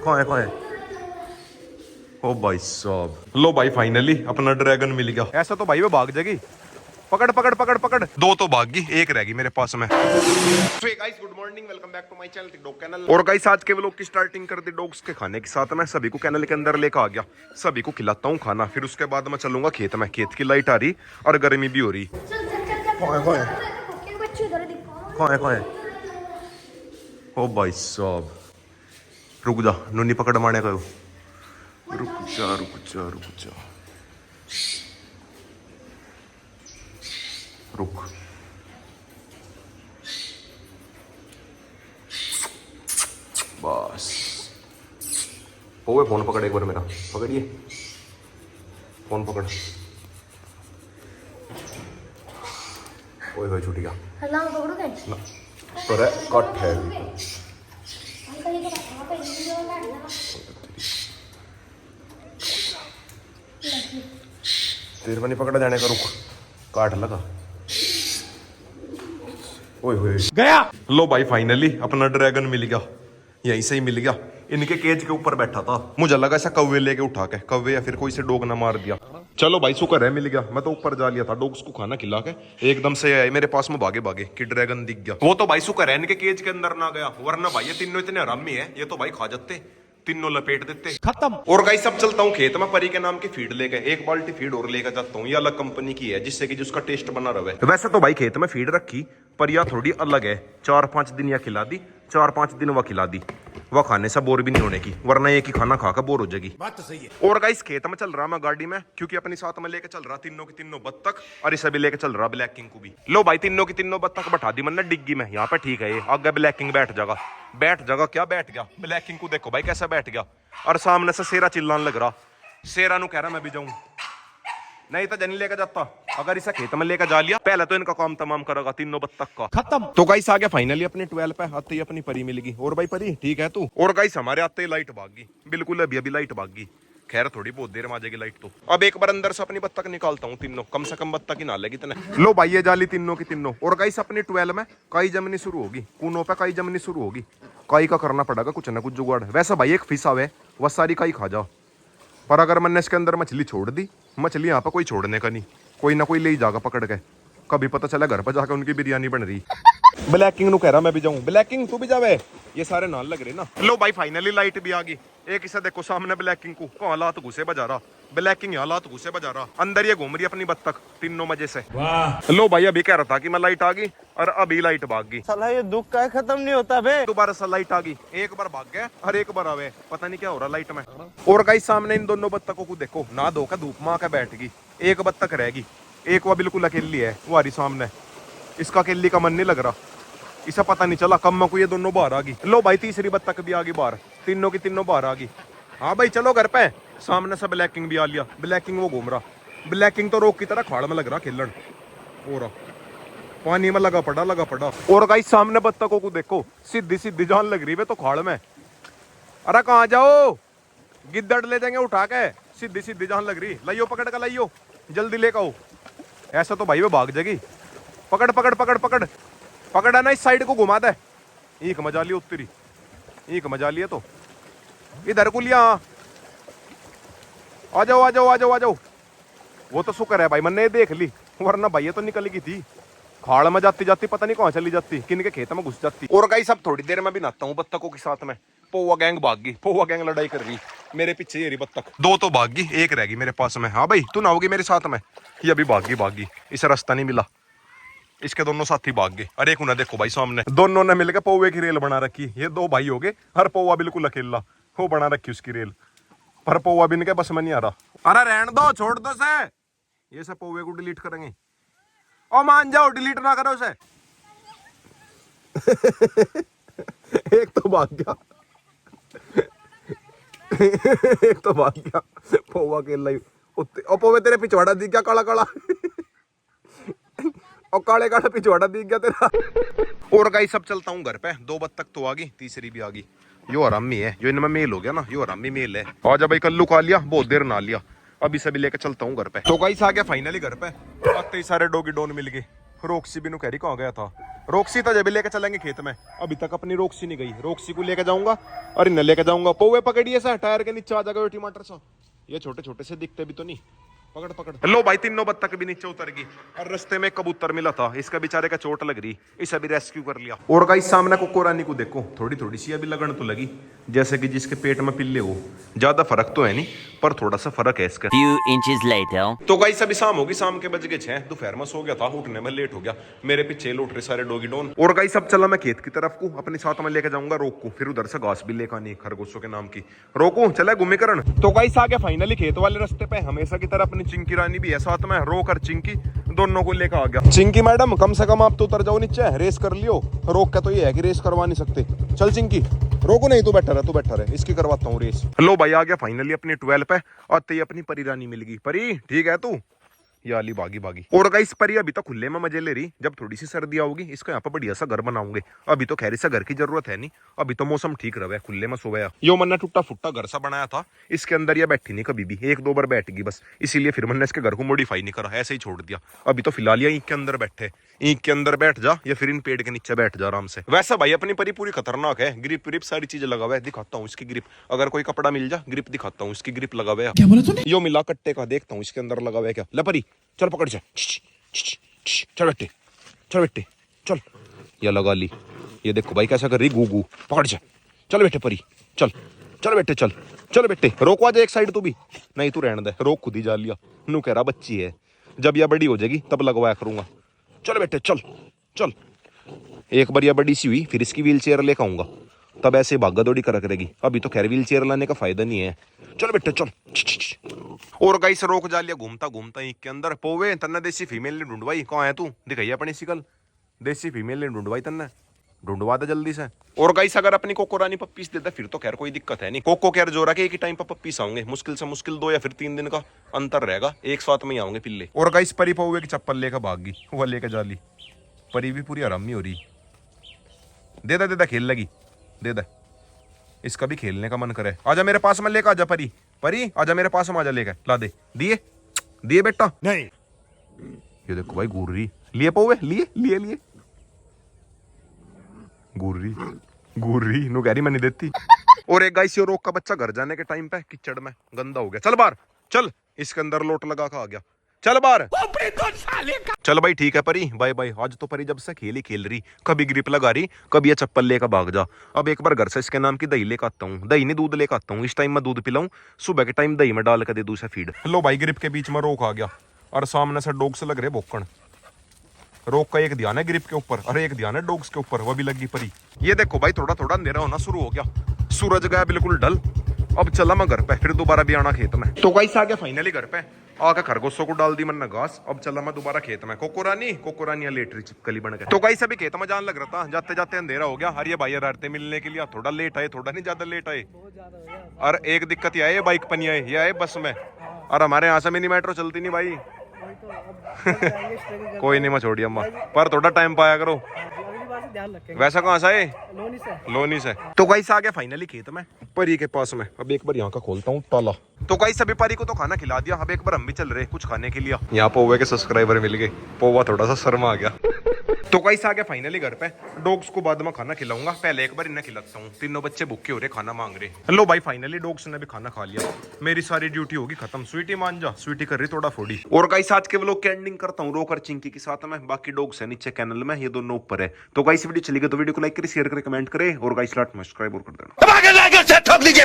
कहाँ है? ओ भाई साहब, लो भाई फाइनली अपना ड्रैगन मिल गया। ऐसा तो भाई वो भाग जाएगी। पकड़ पकड़ पकड़ पकड़, दो तो भाग गई, एक रह गई मेरे पास में। So guys good morning, welcome back to my channel dog kennel. और गाइस आज के व्लॉग की स्टार्टिंग कर दी डॉग्स के खाने के साथ। मैं सभी को कैनल के अंदर लेकर आ गया, सभी को खिलाता हूँ खाना, फिर उसके बाद मैं चलूंगा खेत में। खेत की लाइट आ रही और गर्मी भी हो रही। कहाँ है? ओ भाई साहब, रुक जा, नूनी पकड़ मारने का। रुक जा रुक जा रुक जा, रुक। बस हो गए। फोन पकड़ एक बार मेरा, पकड़िए फोन पकड़। ओए होए छूट गया ना, पर कट है। तेरे को नहीं पकड़ा जाने का, रुक, काट लगा। ओए होए गया। लो भाई फाइनली अपना ड्रैगन मिल गया, यहीं से ही मिल गया। इनके केज के ऊपर बैठा था, मुझे लगा ऐसा कौवे लेके उठा के, कौवे या फिर कोई से डॉग ना मार दिया। चलो भाई शुक्र है मिल गया। मैं तो ऊपर जा लिया था डॉग्स को खाना खिला के, एकदम से आए मेरे पास में भागे भागे कि ड्रैगन दिख गया। वो तो भाई शुक्र है इनके केज के अंदर ना गया, वरना भाई ये तीनों इतने हरामी है, ये तो भाई खा जाते, तीनों लपेट देते, खत्म। और गाइस सब चलता हूँ खेत में, परी के नाम की फीड लेके, एक बाल्टी फीड और लेकर जाता हूँ। ये अलग कंपनी की है, जिससे कि जिसका टेस्ट बना रहे। वैसे तो भाई खेत में फीड रखी, पर यह थोड़ी अलग है। 4-5 दिन यह खिला दी, 4-5 दिन वह खिला दी। वह खाने से बोर भी नहीं होने की, वरना एक ही खाना खाकर बोर हो जाएगी। बात तो सही है। और गाइस खेत में चल रहा मैं गाड़ी में, क्योंकि अपनी साथ में लेके चल रहा तीनों की तीनों बत्तख, और इसे भी लेके चल रहा ब्लैक किंग को भी। लो भाई तीनों की तीनों बत्तख बैठा दी मैंने डिग्गी में, यहाँ पे ठीक है। ये आगे ब्लैक किंग बैठ जाएगा। बैठ जाएगा क्या, बैठ गया। ब्लैक किंग को देखो भाई कैसा बैठ गया, और सामने से शेरा चिल्लाने लग रहा। शेरा नु कह रहा मैं भी जाऊं, नहीं तो जनी लेकर जाता। अगर इसे खेत में लेकर जा लिया, पहले तो इनका काम तमाम करेगा तीनों बत्तख का, खत्म। तो गाइस आ गया फाइनली अपने 12 पे, आते ही अपनी परी मिल गई। और भाई परी ठीक है तू? और गाइस हमारे आते ही लाइट भाग गई, बिल्कुल अभी लाइट भाग गई। खैर थोड़ी बहुत देर में आ जाएगी लाइट तो। अब एक बार अंदर से अपनी बत्तख निकालता हूँ, तीनों कम से कम बत्तख ही ना लेगी इतने। लो भाई ये जाली तीनों की तीनों। और गाइस अपनी 12 में काई जमनी शुरू होगी, कूनों पे काई जमनी शुरू होगी। काई का करना पड़ेगा कुछ ना कुछ जुगाड़। वैसा भाई एक फिश आवे, वह सारी काई खा जाओ, पर अगर मैंने इसके अंदर मछली छोड़ दी, मछली यहाँ पर कोई छोड़ने का नहीं, कोई ना कोई ले ही जाएगा पकड़ के। कभी पता चला घर पर जाकर उनकी बिरयानी बन रही। ब्लैक किंग नु कह रहा मैं भी जाऊं। ब्लैक किंग तू भी जावे, ये सारे नाल लग रहे ना। लो भाई फाइनली लाइट भी आ गई। एक इसे देखो सामने ब्लैक किंग को, कहाँ लात घुसे बजा रहा। ब्लैक किंग यहाँ लात घुसे बजा रहा, अंदर ये घूम रही अपनी बत्तख तीनों मजे से। वाह। लो भाई अभी कह रहा था कि मैं लाइट आ गई, और अभी लाइट भाग गई। साला ये दुख का खत्म नहीं होता बे। दोबारा से लाइट आ गई, एक बार भाग गया और एक बार आवे, पता नहीं क्या हो रहा लाइट में। और गाइस सामने इन दोनों बत्तखों को देखो, ना धोकर धूप में आकर बैठ गई। एक बत्तख रहेगी, एक वह बिल्कुल अकेली है, वो आ रही सामने। इसका अकेली का मन नहीं लग रहा, इसे पता नहीं चला कम को ये दोनों बाहर आ गई। लो भाई तीसरी बत्तख भी आ गई बाहर, तीनों की तीनों बाहर आ गई। हाँ भाई चलो घर पे। सामने से ब्लैक किंग भी आ लिया, ब्लैक किंग वो घूम रहा। ब्लैक किंग तो रोक की तरह खाड़ में लग रहा खेलन, और पानी में लगा पड़ा। और गाइस सामने बत्तखों को देखो, सीधी सीधी जान लग रही है तो खाड़ में। अरे कहाँ जाओ, गिद्दड़ ले जाएंगे उठा के, सीधी सीधी जान लग रही। लाइयो पकड़ कर लाइयो, जल्दी लेकर आओ। ऐसा तो भाई वो भाग जाएगी। पकड़ पकड़ पकड़ पकड़ पकड़ है ना, इस साइड को घुमा दे। एक मजा लिया उत्तरी, एक मजा लिया तो इधर को लिया। आ जाओ आ जाओ आ जाओ आ जाओ। वो तो शुक्र है भाई मैंने देख ली, वरना भाई ये तो निकल गई थी। खाड़ में जाती जाती पता नहीं कहाँ चली जाती, किन के खेत में घुस जाती। और गाइस अब थोड़ी देर में भी नहाता हूँ बत्तखों के साथ में। पौवा गैंग भाग गई, पौवा गैंग लड़ाई कर रही मेरे पीछे। ये रही बत्तख, दो तो भाग गई, एक रह गई मेरे पास में। हाँ भाई तू नहाओगी मेरे साथ में? ये अभी भाग गई, इसे रास्ता नहीं मिला, इसके दोनों साथी भाग गए। अरे एक उन्हें देखो भाई सामने, दोनों ने मिलकर पौवे की रेल बना रखी। ये दो भाई हो गए, हर पौवा बिल्कुल अकेला वो बना रखी उसकी रेल, पर पौवा भी इनके बस में नहीं आ रहा। अरे रहने दो, छोड़ दो से, ये सब पौवे को डिलीट करेंगे। ओ मान जाओ, डिलीट ना करो उसे। एक तो भाग गया, एक तो भाग गया, पौवा अकेला ही। ओ पौवे तेरे पिछवाड़ा दिख गया काला काला, और काले काले पिछवाड़ा दिख गया तेरा। और गाइस सब चलता हूँ घर पे। दो बत्तख तो आ गई, तीसरी भी आ गई। यो हरामी है, जो इनमें मेल हो गया ना, यो हरामी मेल है। आजा भाई कल्लू खा लिया, बहुत देर ना लिया। अभी सभी लेके चलता हूँ घर पे। तो गाइस आ गया फाइनली घर पे, आते ही सारे डॉगी डॉन मिल गए। रोक्सी भी नु कह रही कहाँ गया था। रोक्सी तो जब लेके चलेंगे खेत में, अभी तक अपनी रोक्सी नहीं गई। रोक्सी को लेके जाऊंगा और इन्हें लेके जाऊंगा। पौवे पकड़िए सा, टायर के नीचे आ जाएगा टमाटर सा। ये छोटे छोटे से दिखते भी तो नहीं। पकड़ पकड़ लो भाई, तीनों बत्तख भी नीचे उतर गई और रास्ते में कबूतर मिला था, इसका बेचारे का चोट लग रही, इसे भी रेस्क्यू कर लिया। और गाइस सामने कोको रानी को देखो, थोड़ी थोड़ी सी अभी लगन तो लगी, जैसे कि जिसके पेट में पिल्ले हो। ज्यादा फर्क तो है नहीं, पर थोड़ा सा फर्क है इसका। Few inches later. तो गाइस अभी शाम होगी, शाम के बज गए 6। दोपहर में सो गया था, उठने में लेट हो गया। मेरे पीछे लौट रहे सारे डॉगी डॉन। और गाइस अब चला मैं खेत की तरफ को, अपने साथ में लेके जाऊंगा रोक को, फिर उधर से घास भी लेकर आनी खरगोशों के नाम की। रोको चला घूमीकरण। तो गाइस आगे फाइनली खेत वाले रास्ते पे हमेशा की तरह अपनी चिंकी रानी भी है साथ में। रोक और चिंकी दोनों को लेकर आ गया। चिंकी मैडम कम से कम आप तो उतर जाओ नीचे, रेस कर लियो। रोक का तो ये है कि रेस करवा नहीं सकते। चल चिंकी, रोको नहीं, तू बैठा रहे, तू बैठा रहे, इसकी करवाता हूँ रेस। लो भाई आ गया फाइनली अपनी 12 पे। आते ही अपनी परी रानी मिल गई। परी ठीक है तू? याली भागी भागी। और गाइस परी अभी तो खुले में मजे ले रही, जब थोड़ी सी सर्दी आओगी इसको यहाँ पर बढ़िया सा घर बनाऊंगे। अभी तो खैर से घर की जरूरत है नहीं, अभी तो मौसम ठीक रहे, खुले में सोया। यो मैंने टूटा फुट्टा घर सा बनाया था, इसके अंदर ये बैठी नहीं कभी भी, 1-2 बार बैठ गई बस, इसीलिए फिर मैंने इसके घर को मॉडिफाई नहीं करा, ऐसे ही छोड़ दिया। अभी तो फिलहाल ये ईंट के अंदर बैठे, ईंट के अंदर बैठ जा या फिर इन पेड़ के नीचे बैठ जा आराम से। वैसा भाई अपनी परी पूरी खतरनाक है, ग्रिप व्रिप सारी चीजें लगा हुआ है। दिखाता हूँ इसकी ग्रिप, अगर कोई कपड़ा मिल जा ग्रिप दिखाता हूँ, इसकी ग्रिप लगा हुआ है। क्या बोला तूने? यो मिला कट्टे का, देखता हूँ इसके अंदर लगा हुआ है क्या। ले परी चल पकड़ जा, चल बेटे, चल बेटे चल। या लगा ली, ये देखो भाई कैसा कर रही, गू पकड़ जा। चल बेटे परी चल, चल बेटे चल, चल बेटे। रोको आ जा एक साइड तू भी, नहीं तू रहने दे, रोक खुद ही जा लिया। नू कह रहा बच्ची है, जब यह बड़ी हो जाएगी तब लगवाया करूंगा। चल बेटे चल चल। एक बार यह बड़ी सी हुई फिर इसकी व्हील चेयर लेकर आऊंगा, तब ऐसे भागा दौड़ी करा करेगी। अभी तो खैर व्हील चेयर लाने का फायदा नहीं है। चल बेटे चल। और गाइस रोक जा लिया घूमता घूमता ईंट के अंदर। पोवे तन्ने देसी फीमेल ने ढूंढवाई, कहाँ है तू? दिखाई अपनी शिकल, देसी फीमेल ने ढूंढवाई तन्ने, ढूंढवा दे जल्दी से। और गाइस अगर अपनी कोको रानी पप्पीस देता फिर तो खैर कोई दिक्कत है नहीं। कोको खैर जोरा के एक ही टाइम पर पप्पीस आऊंगे, मुश्किल से मुश्किल 2 या फिर 3 दिन का अंतर रहेगा, एक साथ में ही आऊंगे पिल्ले। और गाइस परी पोवे की चप्पल लेकर भाग गई, वो लेकर जा ली। परी भी पूरी हरामी हो रही। दे दे खेल लगी, दे दे, इसका भी खेलने का मन करे। आजा मेरे पास में लेकर आजा परी, परी आजा मेरे पास में आजा, लेकर ला दे। दिए दिए बेटा नहीं। ये देखो भाई गुर्री लिए पौवे, लिए लिए लिए गुर्री गुर्री नु गहरी मैं नहीं देती। और एक गाइस रोक का बच्चा घर जाने के टाइम पे कीचड़ में गंदा हो गया। चल बाहर चल, इसके अंदर लोट लगा के आ गया। चल बाहर चल भाई ठीक है परी, बाय बाय। आज तो परी जब से खेल रही, कभी ग्रिप लगा रही, कभी ये चप्पल लेकर भाग जा। अब एक बार घर से इसके नाम की दही लेकर आता हूँ, दही नहीं दूध लेकर आता हूँ। इस टाइम मैं दूध पिलाऊं, सुबह के टाइम दही में डाल कर दे दूं उसे फीड। लो भाई ग्रिप के बीच में रोक आ गया और सामने से डॉग से लग रहे भोकण। रोक का एक ध्यान है ग्रिप के ऊपर, अरे एक ध्यान है डॉग्स के ऊपर, वो भी लगी परी। ये देखो भाई थोड़ा थोड़ा अंधेरा होना शुरू हो गया, सूरज गया बिल्कुल ढल। अब चला मैं घर पे, फिर दोबारा भी आना खेत में। तो गाइस आ गया फाइनली घर पे, आकर खरगोशों को डाल दी मैंने घास। अब चला मैं दोबारा खेत में। कोको रानी लेट रही चिपकली बन गए। तो गाइस अभी खेत में जान लग रहा था, जाते जाते अंधेरा हो गया। हर ये भाई रास्ते मिलने के लिए थोड़ा लेट आए, थोड़ा नहीं ज्यादा लेट आए। और एक दिक्कत ये आए, बाइक पर नहीं आए, ये आए बस में। और हमारे यहाँ से मिनी मेट्रो चलती नहीं भाई। कोई नहीं मैं छोड़ी अम्मा, पर थोड़ा टाइम पाया करो। वैसा कहाँ से है? लोनी से। तो गाइस आ गया फाइनली खेत में, परी के पास में। अब एक बार यहाँ का खोलता हूँ ताला। तो गाइस अभी परी को तो खाना खिला दिया, अब एक बार हम भी चल रहे कुछ खाने के लिए। यहाँ पोवे के सब्सक्राइबर मिल गए, पोवा थोड़ा सा शर्मा आ गया। तो गाइस आ गया फाइनली घर पे, डॉग्स को बाद में खाना खिलाऊंगा, पहले एक बार इन्हें खिलाता हूँ। तीनों बच्चे भूखे हो रहे, खाना मांग रहे। हेलो भाई फाइनली डॉग्स ने भी खाना खा लिया, मेरी सारी ड्यूटी होगी खत्म। स्वीटी मान जा, स्वीटी कर रही थोड़ा फोड़ी। और गाइस आज के व्लॉग की एंडिंग करता हूँ रोक और चिंकी के साथ में। बाकी डॉग्स है नीचे कैनल में, ये दोनों ऊपर है। तो गाइस वीडियो चली गई तो वीडियो को लाइक करें, शेयर करें, कमेंट करें और गाइस लाइक सब्सक्राइब और कर देना।